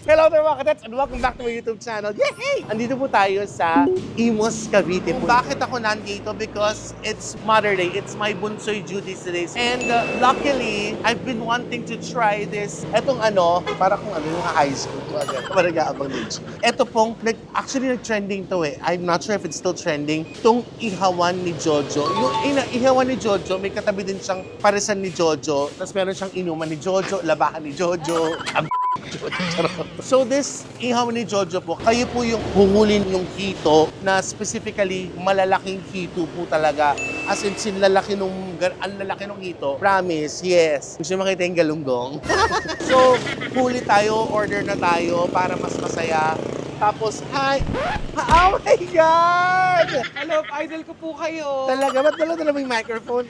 Hello there mga kadets and welcome back to my YouTube channel. Yay! Andito po tayo sa Imus, Cavite po. Bakit ako nandito? Because it's Mother Day. It's my bunsoy duties today. And luckily, I've been wanting to try this. Etong para kung yung high school. Marag-aabang nicho. Eto pong, actually nag-trending to eh. I'm not sure if it's still trending. Itong ihawan ni Jojo. Yung ihawan ni Jojo, may katabi din siyang parisan ni Jojo. Tapos meron siyang inuman ni Jojo, labahan ni Jojo. So this ihaw ni Jojo po, kayo po yung huhulin yung hito na specifically malalaking hito po talaga. As in, ang lalaki nung hito. Promise, yes. Gusto makita yung galunggong. So, huli tayo, order na tayo para mas masaya. Tapos, hi! Oh my God! Hello, idol ko po kayo. Talaga? Ba't dala mo yung microphone?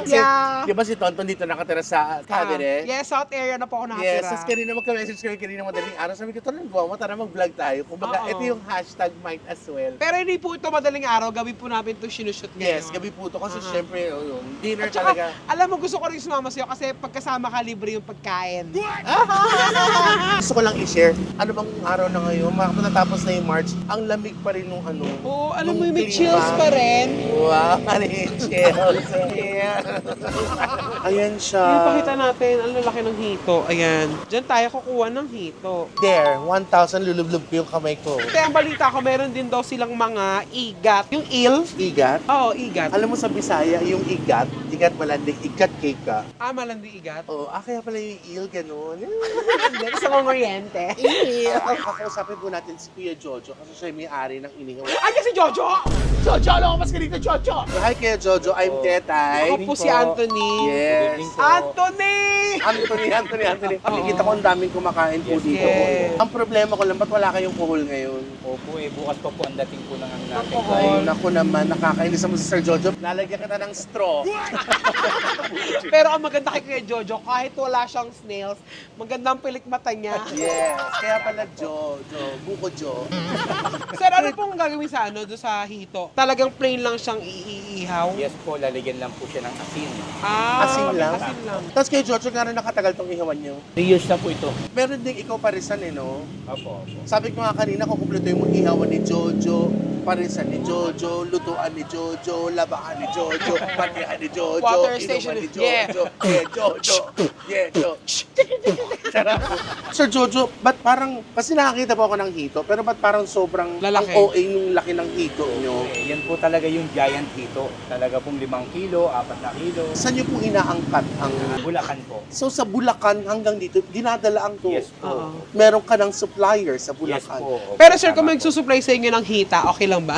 Yeah. Di ba si Tonton dito nakatira sa Cavite? Yes, South area na po ako nakatira. Yes, tapos kanina magka-message kami kanina madaling araw. Sabi ko, Tonton, tara mag-vlog tayo. Kumbaga, Oo. ito yung hashtag might as well. Pero hindi po ito madaling araw, gabi po namin ito sinushoot ngayon. Yes, gabi po ito kasi syempre, yung dinner At saka, talaga. alam mo, gusto ko rin sumama sa'yo kasi pagkasama ka, libre yung pagkain. Gusto ko lang i-share, ano bang araw na ngayon, matatapos na yung March, ang lamig pa rin nung Oo, alam mo, nung may klima. chills pa rin. Wow, ano yung chills? Ayan siya. Ipakita natin, ang lalaki ng hito. Ayan. Diyan tayo kukuha ng hito. There, 1,000 lulublob ko yung kamay ko. Kasi ang balita ko, meron din daw silang mga igat. Yung eel? Igat? Oo, igat. Alam mo sa Bisaya, yung igat malandig, igat cake ka. Ah, malandi igat. Oo, kaya pala yung eel, ganun. Sa mga oriente. Kakausapin po natin si Kuya Jojo kasi siya yung may-ari ng inihaw. Ay, kasi Jojo! Jojo, ano mas ka dito, Jojo? Hi, Kuya Jojo. I'm Tetay. Ako po si Anthony. Yes. Anthony! Anthony. Nakikita ko ang daming kumakain po dito. Yes. Ang problema ko lang, ba't wala kayong kuhol ngayon? Opo bukas pa po ang dating po ng natin. Alcohol. Ay, naku naman, nakakainis naman si Sir Jojo. Lalagyan kita ng straw. Pero ang maganda kay Kuya Jojo, kahit wala siyang snails, maganda ang pilik mata niya. Yes. Kaya pala Buko Jo. Sir, ano pong gagawin sa doon sa hito? Talagang plain lang siyang iihaw? Yes po, lalagyan lang po siya ng asin. Asin lang? Asin lang. Tapos kay Jojo, gano'n nakatagal tong ihawan niyo? 3 years na po ito. Meron ding ikaw parisan no? Opo. Sabi ko nga kanina, kukumpleto yung mag-ihawan ni Jojo, parisan ni Jojo, lutuan ni Jojo, labahan ni Jojo, patihan ni Jojo, Water inuman station. ni Jojo, Jojo. Sarap. Sir Jojo, ba't parang, kasi nakakita po ako ng hito, pero ba't parang sobrang Lalaki. ang OA nung laki ng hito nyo? Yan po talaga yung giant hito. Talaga pong 5 kilo, 4 na kilo. Saan nyo po inaangkat ang... Bulacan po. So sa Bulacan hanggang dito, dinadala ang to. Yes po. Oo. Meron ka ng supplier sa Yes Bulacan. po. Pero sir, kung magsusupply sa inyo ng hita, okay lang ba?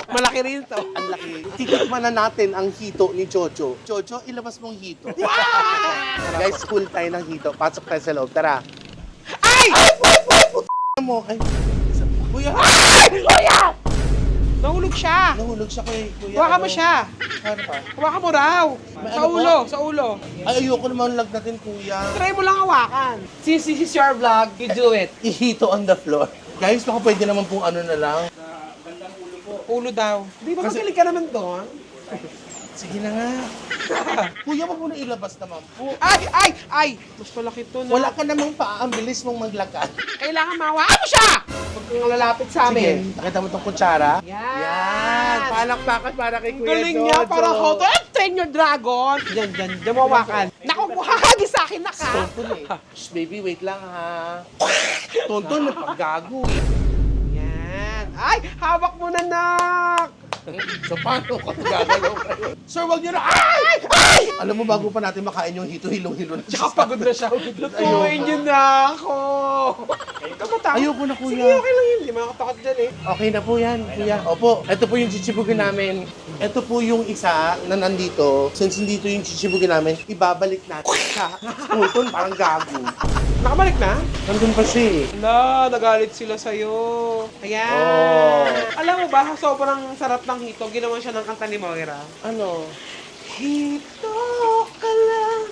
Malaki rin to. Ang laki. Titikman na natin ang hito ni Jojo. Jojo, ilabas mong hito. Guys, school tayo ng hito. Pasok tayo sa loob. Tara. Ay! Mo, ay. Kuya, Kuya! Nahulog siya. nahulog siya kay Kuya. Hawakan mo siya. Ano pa? Hawakan mo raw. May Sa ano ulo, po? sa ulo. Ay, ayoko naman lagnatin, Kuya. Try mo lang hawakan. Since this is your vlog, you do it. Ihito on the floor. Guys, baka pwede naman pong ano na lang. Ulo daw. Di ba Kasi- magaling ka naman doon? Sige na nga. Kuya, wag mo na ilabas naman po. Ay! Mas malaki to na. Wala ka namang paa. Ang bilis mong maglakad. Kailangan mahawakan mo siya! Huwag kang lalapit sa Sige, amin. nakita mo itong kutsara? Yan. Yan! Palakpakan para kay Kuya Galing Jojo. niya, parang how to train your dragon. Diyan mawakan. Naku, buhahagi sa akin na ka. Tonton eh. Shh, baby, wait lang ha. Tonton, may paggago. Yan. Ay, hawak mo na, nak. So, paano ka gagalaw kayo? Sir, wag niyo na. Ay! Ay! Alam mo, bago pa natin makain yung hito, hilong-hilo na Tsaka pagod na siya. Lutuin niyo na ako. Tumatakot. Ayoko na, Kuya. Sige, okay lang yun. Hindi makakatakot dyan eh. Okay na po yan, Kuya. Opo, ito po yung chichibugin namin. Ito po yung isa na nandito. Since nandito yung chichibugin namin, ibabalik natin sa Tonton, parang gago. Nakabalik na? Nandun pa siya eh. Ala, nagalit sila sa'yo. Ayan. Oh. Alam mo ba, sobrang sarap ng hito. Ginawa siya ng kanta ni Moira. Ano? Hito ka lang.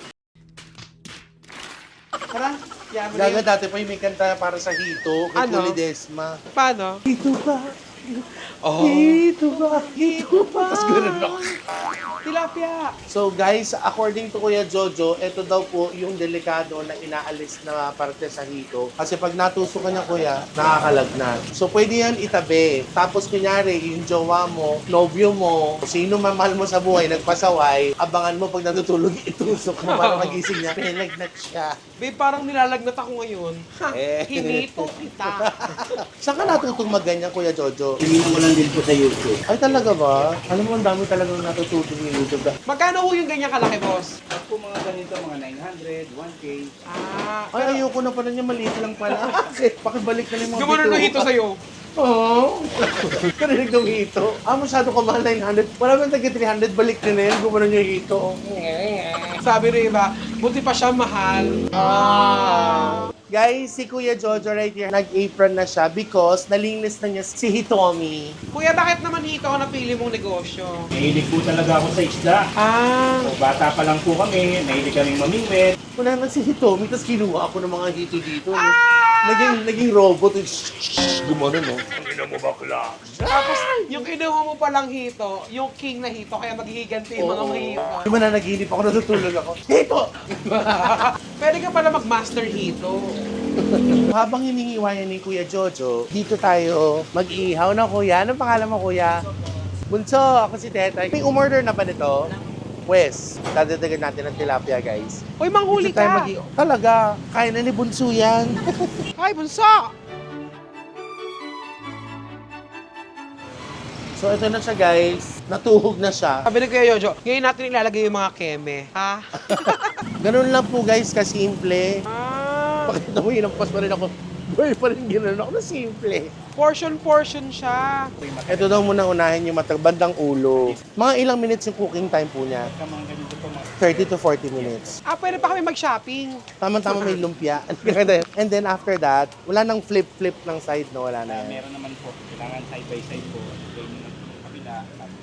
Tara, yaman na Gaga yun. dati pa yung may kanta para sa hito kay Ano? Puli Desma. Paano? Hito ba? Oh. Hito ba? Hito ba? Tapos gano'n ako. Tilapia. So guys, according to Kuya Jojo, ito daw po yung delikado na inaalis na parte sa hito. Kasi pag natusukan niya kuya, nakakalagnat. So pwede yan itabi. Tapos kunyari, yung jowa mo, nobyo mo, sino man mahal mo sa buhay, nagpasaway, abangan mo pag natutulog, itusok mo para magising niya. Pinagnat siya. Babe, parang nilalagnat ako ngayon. Ha, Eh. hinito kita. Saan ka natutong magganyan, Kuya Jojo? Tingin ko lang din po sa YouTube. Ay talaga ba? Alam mo, ang dami talagang natututong yung YouTube. Magkano ho yung ganyan kalaki, boss? At po mga ganito, mga 900, 1K. Ah, Ay, ayoko na pala niya, maliit lang pala. Pakibalik na lang yung mga Gumano na hito sa'yo. Oo. Karinig ng hito. Masyado ka mahal 900. Wala bang tagi 300, balik na yan. Gumano niya yung hito. Sabi rin iba, buti pa siya mahal. Guys, si Kuya Jojo right here, nag-apron na siya because nalinis na niya si Hitomi. Kuya, bakit naman hito ang napili mong negosyo? Mahilig po talaga ako sa isda. Ah, So, bata pa lang po kami, mahilig kaming mamingwit. Wala na si Hitomi, tapos kinuha ako ng mga hito dito. No? Naging robot. Gumano, no? Ang ina mo bakla. tapos yung kinuha mo palang hito, yung king na hito, kaya maghihiganti yung mga hito. Di ba na naginip ako, natutulog ako. Hito! Pwede ka pala mag-master hito. Habang hinihiwayan ni Kuya Jojo, dito tayo mag-iihaw na kuya. Anong pangalan mo kuya? Bunso, ako si Tetay. May umorder na ba nito? Wes, dadadagan natin ng tilapia guys. Uy, manghuli Dito tayo ka! Talaga, kaya na ni Bunso yan. Ay, bunso! So ito na siya guys, natuhog na siya. Sabi ni Kuya Jojo, ngayon natin ilalagay yung mga keme. Ha? Ganun lang po guys, kasimple. Ah, Pakita mo, hinampas pa rin ako. Boy, pa rin gano'n ako na simple. portion siya. Ito daw muna unahin yung bandang ulo. Mga ilang minutes yung cooking time po niya? Mga ganito po mga 30 to 40 minutes. Ah, pwede pa kami mag-shopping. Tama-tama may lumpia. And then after that, wala nang flip-flip ng side, no? Wala na yan. meron naman po. Kailangan side by side po. Gawin mo ng kabila.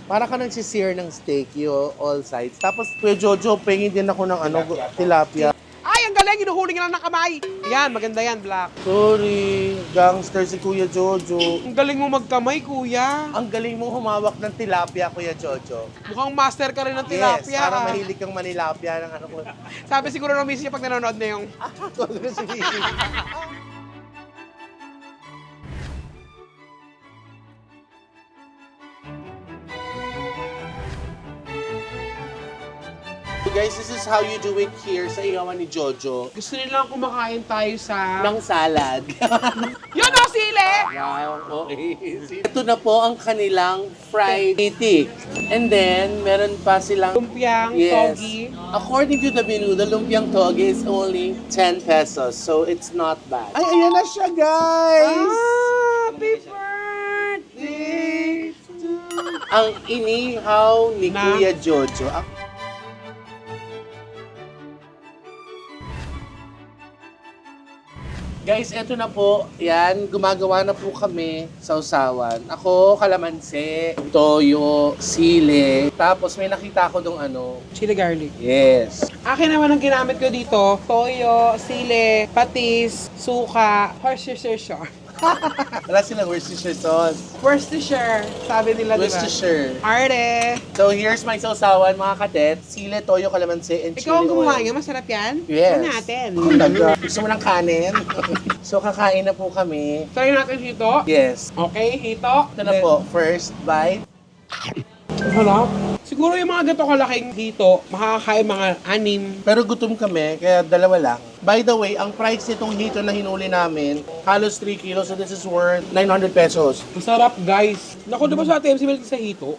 Para ka nagsisir ng steak, yung all sides. Tapos, Kuya Jojo, pengin din ako ng tilapia. Ay, ang galing! Hinuhuli nga lang ng kamay. Yan, maganda yan, Black. Sorry, gangster si Kuya Jojo. Ang galing mo magkamay, kuya. Ang galing mong humawak ng tilapia, Kuya Jojo. Mukhang master ka rin ng Yes, tilapia. para ah. mahilig kang manilapia ng ano ko. Sabi siguro ng miss niya pag nanonood na yung... Guys, this is how you do it here sa ihawan ni Jojo. Gusto nilang kumakain tayo sa... Ng salad. Yun o, sile! Wow, okay. Ito na po ang kanilang fried itik. And then, meron pa silang... Lumpiang, Yes. togi. According to the menu, the lumpiang togi is only 10 pesos. So, it's not bad. Ay, ayan na siya, guys! Happy birthday to... Ang inihaw ni Na? Kuya Jojo. Guys, eto na po. Yan, gumagawa na po kami sa usawan. Ako, kalamansi, toyo, sile. Tapos may nakita ko dong ano. Chili garlic. Yes. Akin naman ang ginamit ko dito, toyo, sile, patis, suka, Worcestershire. Wala silang Worcestershire sauce. Worcestershire, sabi nila, diba? Worcestershire. Arte! So here's my sausawan, mga kadet. Sile, toyo, kalamansi, and chili Ikaw ang gumawa oil. nga, masarap yan? Yes. Ito natin. Talaga. Gusto mo ng kanin? So kakain na po kami. Try natin hito. Yes. Okay, hito. Ito na po, first bite. Harap. Siguro yung mga ganito kalaking hito, makakakain mga 6. Pero gutom kami, kaya dalawa lang. By the way, ang price nitong hito na hinuli namin, halos 3 kilos, so this is worth 900 pesos. Masarap, guys. Naku, di ba sa TMC Milk sa hito?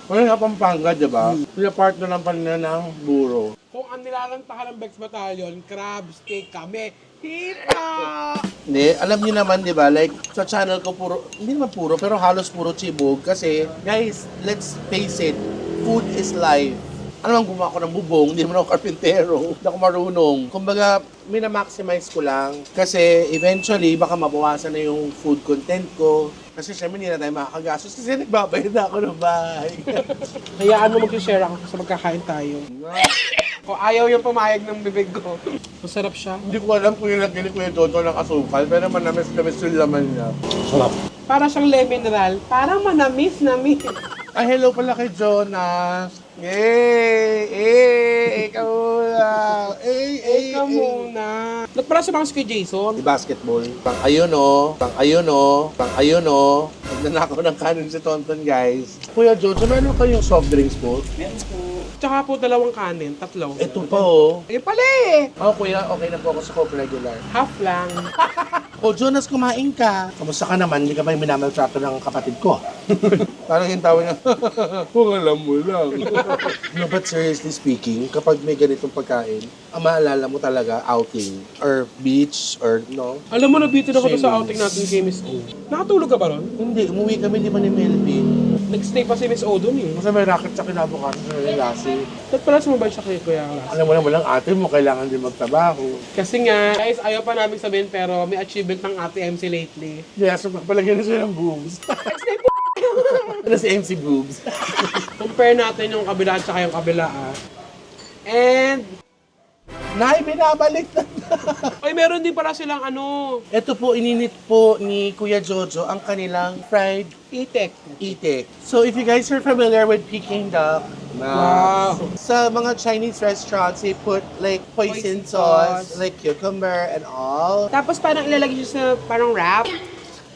Ano nga Pampanga, di ba? Yung part na ng panina ng buro. Kung ang nilalanta ng Bex Battalion, crab, steak kami, hito! Hindi, alam niyo naman, di ba? Like, sa channel ko puro, hindi naman puro, pero halos puro chibog. Kasi, guys, let's face it, food is life. Ano bang gumawa ko ng bubong, hindi naman ako karpintero, hindi ako marunong. Kumbaga, minamaximize ko lang. Kasi, eventually, baka mabawasan na yung food content ko. Kasi syempre, hindi na tayo makakagastos kasi nagbabayad na ako ng bahay. Hayaan mo mag-share ako sa magkakain tayo. Kung ayaw yung pumayag ng bibig ko. Masarap siya. Hindi ko alam kung yung lagyan ni Kuya Toto ng asukal, pero manamis-namis yung laman niya. Sarap. Para siyang le mineral. Parang manamis. Ay, hello pala kay Jonas. Ikaw na. Ikaw muna. Nagpara sa mga si Jason. Di basketball. Pang ayun o. Nagnanakaw ng kanin si Tonton, guys. Kuya Jojo, meron kayong soft drinks po? Meron po. Tsaka po 2 kanin, 3. Ito pa oh. Ayun pala eh. Oh, kuya, okay na po ako sa Coke regular. Half lang. O, Jonas, kumain ka. Kamusta ka naman? Hindi ka ba yung minamaltrato ng kapatid ko? Parang yung tawa niya, kung alam mo lang. No, but seriously speaking, kapag may ganitong pagkain, ang maalala mo talaga outing or beach or no? Alam mo, nabitin ako to sa Same. outing natin kay Miss O. Nakatulog ka ba ron? Hindi, umuwi kami di ba ni Melvin? Nag-stay pa si Miss O dun eh. Kasi may racket sa kinabukasan sa Relasi. Ba't pala sumabay siya kay Kuya Las? Alam mo naman lang, ate mo, kailangan din magtrabaho. Kasi nga, guys, ayaw pa namin sabihin pero may achievement ng ate MC lately. Yes, magpalagyan na siya ng boobs. Ano si MC Boobs? Compare natin yung kabila at saka yung kabila ah. And, Nay, binabalik na. ay meron din pala silang ano, Ito po, ininit po ni Kuya Jojo ang kanilang fried itek. itik. So if you guys are familiar with Peking duck, Wow. sa mga Chinese restaurants, they put like Hoisin hoisin sauce, sauce. like cucumber and all. Tapos parang ilalagay siya sa parang wrap.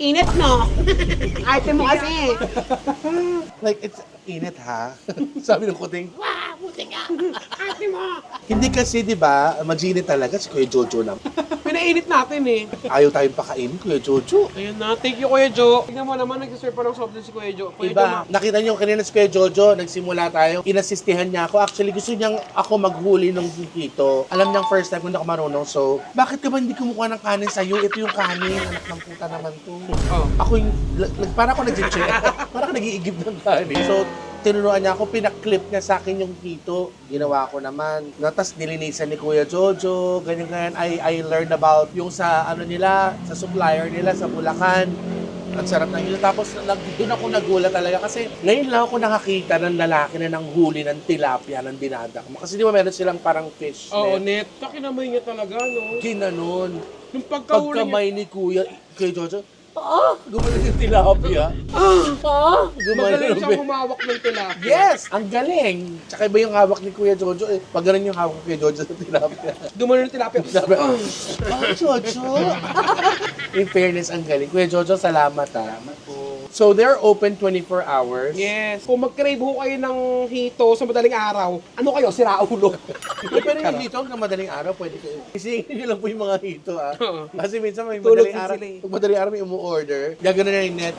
Init no? Arte mo kasi. Like, it's init ha? Sabi ng kuting, Arte mo. hindi kasi, di ba, maginit talaga si Kuya Jojo lang. Pinainit natin eh. Ayaw tayong pakainin, Kuya Jojo. Ayun na, thank you Kuya Jo. Tingnan mo naman, nag-serve pa ng soft drink si Kuya Jo. Kuya Jo, Iba, nakita niyo kanina si Kuya Jojo, nagsimula tayo, inasistihan niya ako. Actually, gusto niyang ako maghuli ng dito. Alam niyang first time kung ako marunong, so, bakit ka ba hindi kumukuha ng kanin sa'yo? Ito yung kanin, anak ng puta naman to. Oh. Ako yung, parang ako nag-check, parang nag-iigib ng kanin. So, tinuruan niya ako, pinaklip niya sa akin yung hito. Ginawa ko naman. Tapos nilinisan ni Kuya Jojo, ganyan. I learned about yung sa ano nila, sa supplier nila sa Bulacan. Ang sarap ng hito. Tapos doon ako nagulat talaga kasi ngayon lang ako nakakita ng lalaki na nanghuli ng tilapia ng dinadak. Kasi di ba meron silang parang fish Oo, net? net. Kakinamay niya talaga, no? Ginanon. Nung pagkahuli niya, Pagkamay ni Kuya Jojo, gumaling yung tilapia. magaling siyang Gumaling. humawak ng tilapia. Yes! Ang galing! Tsaka iba yung hawak ni Kuya Jojo eh. Pag ganun yung hawak ni Kuya Jojo sa tilapia. Gumano ng tilapia. Sabi, Jojo! In fairness, ang galing. Kuya Jojo, salamat ah. Salamat po. So, they're open 24 hours. Yes. Kung mag-crave ho kayo ng hito sa madaling araw, ano kayo? Sira ulo. Pero yung hito, hanggang madaling araw, pwede kayo. Isingin nyo lang po yung mga hito ah. Oo. Kasi minsan may Tulog madaling din araw. sila eh. Pag madaling araw may umu-order, gagano na yung net.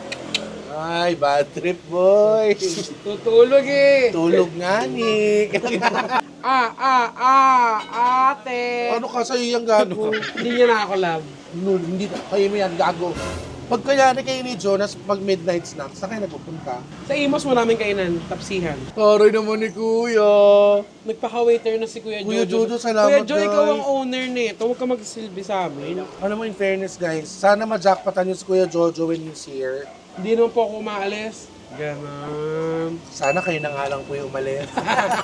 Ay, bad trip, boy. Tutulog eh. Tulog nga ni. Ate. Ano ka sa'yo yung gano'n? Hindi niya na ako love. No, hindi na. Kayo mo yan, gago. Pag kayari kayo ni Jonas, pag midnight snacks, saan kayo nagpupunta? Sa Imos maraming kainan, tapsihan. Taray naman ni Kuya. Nagpaka-waiter na si Kuya Jojo. Kuya Jojo, salamat, Kuya Jo, ikaw guys. ang owner nito. Huwag ka magsilbi sa amin. Ano mo, in fairness, guys, sana ma-jackpotan niyo si Kuya Jojo when he's here. Hindi naman po ako umaalis. Ganon. Sana kayo na nga lang po yung umalis.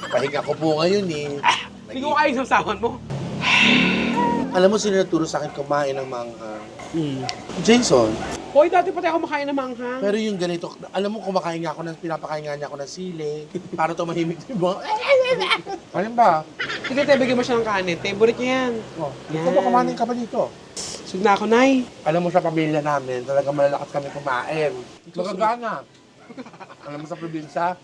Pahinga ko po ngayon eh. Hindi ko kaya sa sawan mo. Alam mo, sino naturo sa akin kumain ng manghang? Jason. Hoy, dati pati ako makain ng manghang. Pero yung ganito, alam mo, kumakain nga ako ng, pinapakain nga niya ako ng sili. Para tumahimik yung mga... Ano ba? Sige, tayo bigyan mo siya ng kanin. Favorite niya yan. Oh, Yan. ikaw ba kumain ka ba dito? Sug na ako, Nay. Alam mo sa pamilya namin, talagang malalakas kami kumain. Magagana. Alam mo sa probinsya,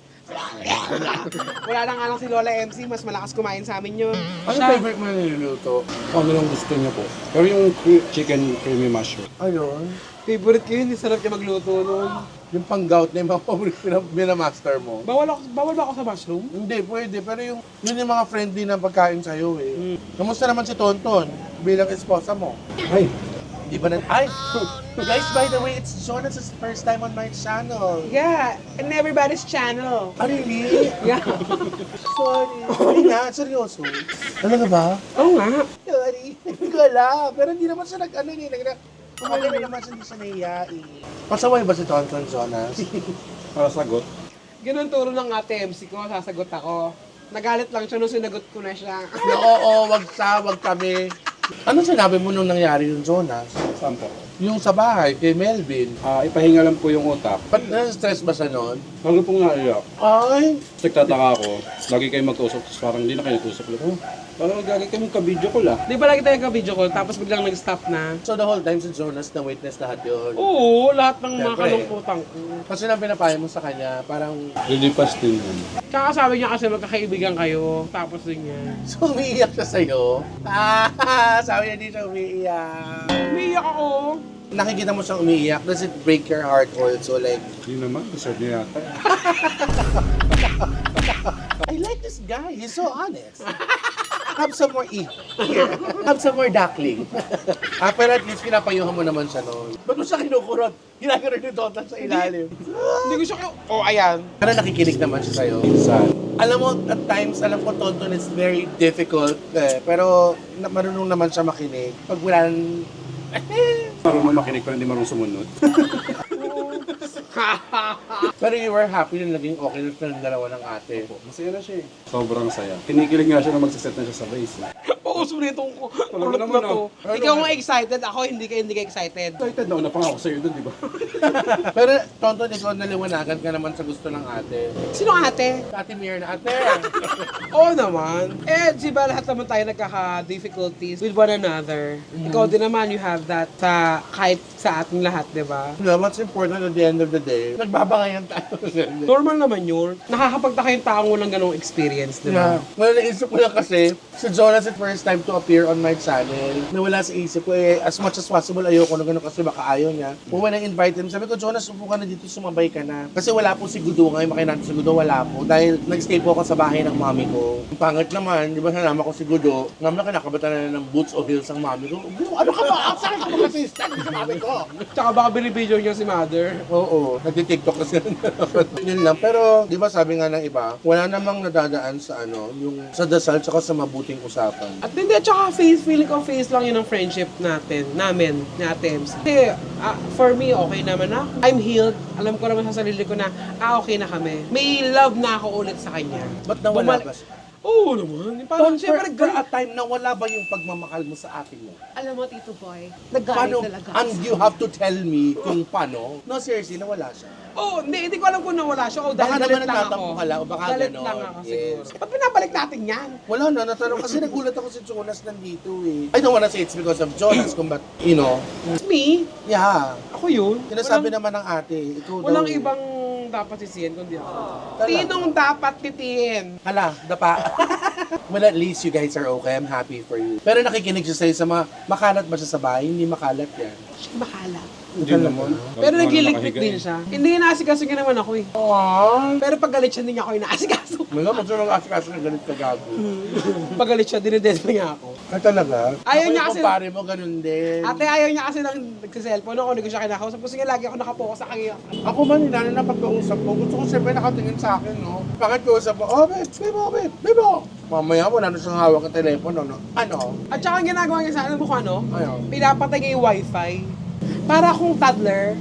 Wala na nga lang si Lola MC. Mas malakas kumain sa amin yun. ano Siya. favorite mo na niluluto? Kung ano lang gusto niya po. Pero yung chicken creamy mushroom. Ayun. Favorite ko yun. Sarap niya magluto nun. Yung pang-gout na yung mga paborito binamaster mo. Bawal ba ako sa mushroom? Hindi, pwede. Pero yun yung mga friendly na pagkain sa'yo eh. Kamusta naman si Tonton bilang esposa mo? Ay, Di ba na... Ay! Guys, by the way, it's Jonas' first time on my channel. Yeah, and everybody's channel. Ah, really? Yeah. Sorry. Hindi nga, seryoso. Talaga ba? Oo nga. Sorry. Hindi ko alam. Pero hindi naman siya nag-ano eh. Kumagay na naman siya, hindi siya nahiya eh. Pasaway ba si Tonton Jonas? para sagot. Ganun turo ng ate MC ko, sasagot ako. Nagalit lang siya nung sinagot ko na siya. Oo, wag kami. Ano sinabi mo nung nangyari yung Jonas? Saan po? Yung sa bahay, kay Melvin. Ipahinga lang po yung utak. Ba't na-stress ba siya noon? Bago po nga iyak. Ay! Nagtataka ako. Lagi kayo mag-usap, tapos parang hindi na kayo nag-usap. Parang lagi kayo magka-video ko lang. Di ba lagi tayo ka-video call, tapos biglang nag-stop na? So the whole time si Jonas na witness lahat yun. Oo, lahat ng mga Siyempre. kalungkutan ko. Kasi nang pinapaya mo sa kanya, parang Lilipas din yun. Tsaka sabi niya kasi magkakaibigan kayo, tapos din yan. so umiiyak siya sa'yo. Sabi niya di siya umiiyak. Umiiyak ako. Nakikita mo siyang umiiyak, does it break your heart also? Like, Hindi naman, deserve niya yata. I like this guy, he's so honest. Have some more eat. Here. Have some more duckling. Pero at least pinapayuhan mo naman siya noon. Ba't mo siya kinukurot? Ginagawa ni Donald sa ilalim. Hindi ko siya oh, ayan. Pero nakikinig naman siya sa'yo. Minsan. Alam mo, at times, alam ko, Tonton is very difficult. Pero marunong naman siya makinig. Pag wala Marunong makinig pero hindi marunong sumunod. Pero you were happy na naging okay na silang dalawa ng ate. Masaya na siya eh. Sobrang saya. Kinikilig nga siya na magsiset na siya sa base. Oo, sulit itong Wala kulot naman, na to. oh. Ikaw nga excited, ako hindi ka excited. Excited na pa nga ako sa'yo dun, di ba? Pero Tonton, ikaw naliwanagan ka naman sa gusto ng ate. Sino ate? Ate Mir na ate. Oo naman. Di ba lahat naman tayo nagkaka-difficulties with one another. Ikaw din naman, you have that sa kahit sa ating lahat, di ba? No, what's important at the end of the day, nagbabangayan tayo. Normal naman yun. Nakakapagtaka yung taong walang ganong experience, di ba? Yeah. Well, naisip ko lang kasi, si Jonas at first time to appear on my channel, nawala sa isip ko as much as possible, ayoko na gano'n kasi baka ayaw niya. But when I invite him, sabi ko, Jonas, upo ka na dito, sumabay ka na. Kasi wala po si Gudo ngayon, makinan si Gudo, wala po. Dahil nag-stay po ako sa bahay ng mami ko. Ang pangit naman, di ba sinama ko si Gudo, ngam na kinakabatan na ng boots o heels ang mami ko. Gudo, ano ka ba? Saan ka ba kasi stand sa mami ko? Tsaka baka binibidyo niya si mother. Oo, nagti-TikTok kasi. Yun lang. Pero, di ba sabi nga ng iba, wala namang nadadaan sa yung sa dasal tsaka sa mabuting usapan. At hindi, tsaka feeling ko face lang yun ang friendship namin, ni Ate MC. Kasi, for me, okay naman ako. I'm healed. Alam ko naman sa sarili ko na, okay na kami. May love na ako ulit sa kanya. Ba't nawala ba siya? Oo naman. Parang syempre, for a time na wala ba yung pagmamahal mo sa ate mo? Alam mo, Tito Boy, nagalit Paano? talaga. And you have to tell me kung paano. No, seriously, nawala siya. hindi ko alam kung nawala siya o Baka dahil naman galit lang nagtatampo ako. ka lang o baka Galit ganon. lang ako Yes. siguro. Ba't pinabalik natin yan? Wala na, natanong kasi nagulat ako si Jonas nandito eh. I don't wanna say it's because of Jonas, kung ba't, Me? yeah. Ako yun. Sinasabi naman ng ate, ikaw daw. Walang ibang dapat sisihin kundi ako. Talaga? Sinong dapat titihin? Hala, dapa. Well, at least you guys are okay. I'm happy for you. Pero nakikinig siya sa'yo sa makalat ba siya sa bahay? Hindi makalat yan. Bakalat. Hindi naman. Pero Parang nagliligpit nakahiga din eh. siya. Hindi, inaasikaso niya naman ako eh. Aww. Pero pag galit siya, hindi niya ako inaasikaso. Mga magsunong asikaso na galit ka gago. Pag galit siya, dinidesma niya ako. Ay talaga? Ayaw niya kasi- Yung pare mo, ganun din. Ate, ayaw niya kasi nang nagsiselfone ako, hindi ko siya kinakausap. Kasi nga lagi ako nakapokus sa kanya. Ako man, lalo na pagkausap ko, gusto ko siyempre nakatingin sa akin, no? Bakit kausap mo? Oh, babe, oh. Mamaya mo, nano siyang hawak ng telepono, no? Ano? At saka ang ginagawa niya sa akin, mo kung ano? Ano? Pinapatay niya yung wifi. Para akong toddler.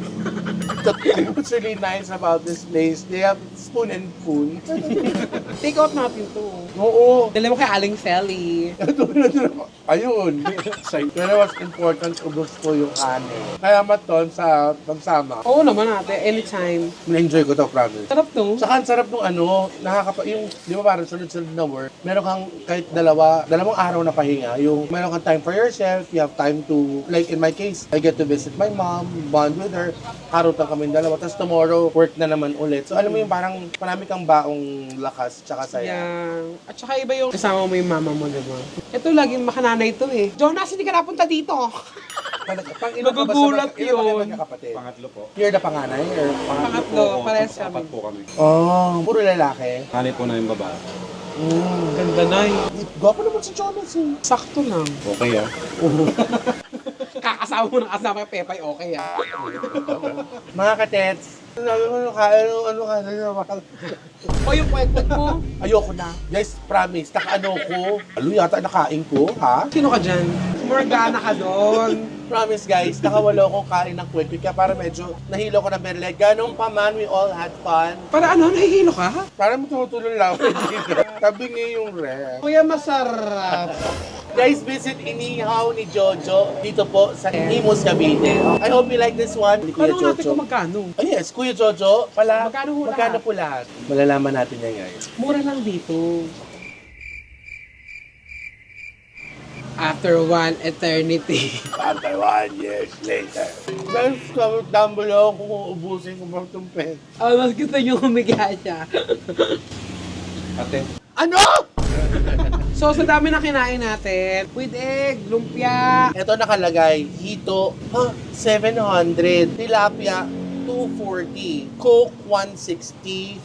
What's really nice about this place, they have spoon and spoon. Take out natin to. Oo. Dala mo kay Aling Feli. Ayun. Pero what's important, ubos ko yung kanin. Kaya maton sa pagsama. Oo naman ate, anytime. Na-enjoy ko to, promise. Sarap to. Saka ang sarap nung yung, di ba parang sunod-sunod na work, meron kang kahit dalawang araw na pahinga, yung meron kang time for yourself, you have time to, like in my case, I get to visit my mom, bond with her, harot lang kami dalawa, tapos tomorrow, work na naman ulit. So alam mo yung parang marami kang baong lakas, tsaka saya. Yan. At saka iba yung kasama mo yung mama mo, diba? Ito laging makananay to eh. Jonas, hindi ka napunta dito. Pang-ilan ka ba Magugulat ilan ba kayo yun. magkakapatid? Pangatlo po. You're the panganay? Or Pangatlo, parehas kami. Apat po kami. Oh, puro lalaki. Nanay po na yung babae. Ganda na eh. Gwapo naman si Jonas eh. Sakto lang. Okay ah. Kakasama mo ng kasama kay Pepay, okay ah. Mga katets, ano ka? O yung kwek-kwek mo? Ayoko na. Guys, promise, nakaano ko. Alo yata nakain ko, ha? Sino ka dyan? Morgana ka doon. Promise guys, nakawalo akong kain ng quick kaya para medyo nahilo ko ng berle. Ganun pa man, we all had fun. Para ano, nahihilo ka? Para mo tumutulong lang. Tabi niya yung ref. Kuya, masarap. Guys, visit Inihaw ni Jojo dito po sa Imus, Cavite. I hope you like this one. Kuya Tanong natin Jojo. kung magkano. Oh yes, Kuya Jojo. Pala, Magkano ho magkano lahat? po lahat? Malalaman natin yan guys. Mura lang dito. After one eternity. After 1 years later. Guys, comment down below kung uubusin ko ba itong pen. Oh, mas gusto nyo humiga siya. Ate, Ano? So, sa dami na kinain natin, with egg, lumpia, Ito nakalagay, hito, 700, tilapia, 240, coke, 160,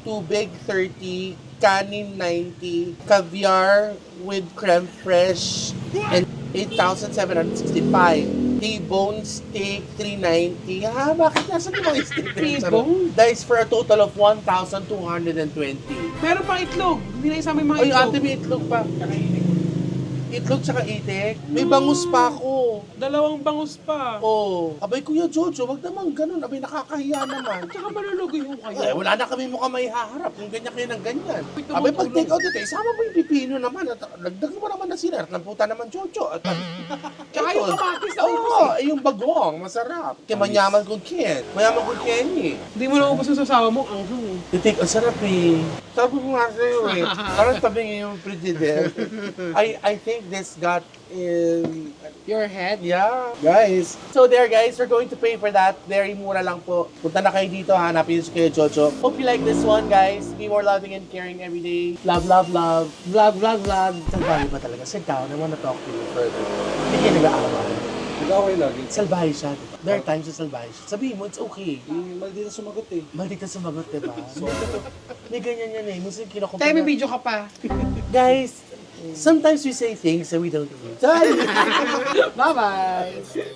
tubig, 30, kanin, 90, caviar with creme fraiche, and 8,765. T-bone steak, 390. Ha, bakit nasa yung mga steak? T-bone? That is for a total of 1,220. meron pang itlog. Hindi na isama yung mga Ay, itlog. ate, may itlog pa. Itlog tsaka itik. May bangus pa ako. Dalawang bangus pa. Oh. Abay, Kuya Jojo, wag naman ganun. Abay, nakakahiya naman. Tsaka malulugoy ho kayo. Ay, wala na kami mukhang may haharap kung ganyan kayo ng ganyan. Uy, Abay, pag tumutulong. take out ito, isama mo yung pipino naman. At dagdag mo naman na sila. At lamputan naman Jojo. At, Tsaka yung kamatis na ubos Oo, yung bagong. Masarap. Kaya manyaman kung Ken. Mayaman kung Kenny. Hindi mo na ubos yung sasawa mo, ang hang. Titik, ang sarap eh. Sabi ko nga sa'yo eh. Parang tabi nga yung president. I think this got in... Your head? Yeah, guys. So there guys, we're going to pay for that. Very mura lang po. Punta na kayo dito, hanapin nyo si Kuya Jojo. Hope you like this one, guys. Be more loving and caring every day. Love, love, love. Vlog, vlog, vlog. Salbahe ba talaga? Sit down. I wanna talk to you further. Hindi kayo nag-aaway. nag-away lagi. Salbahe siya. Diba? There are times na salbahe siya. Sabihin mo, it's okay. Mali na sumagot eh. Mali ka sumagot, diba? May ganyan yan eh. Minsan kinakumpara. Tayo may video ka pa. Guys, sometimes we say things that we don't mean. Bye-bye!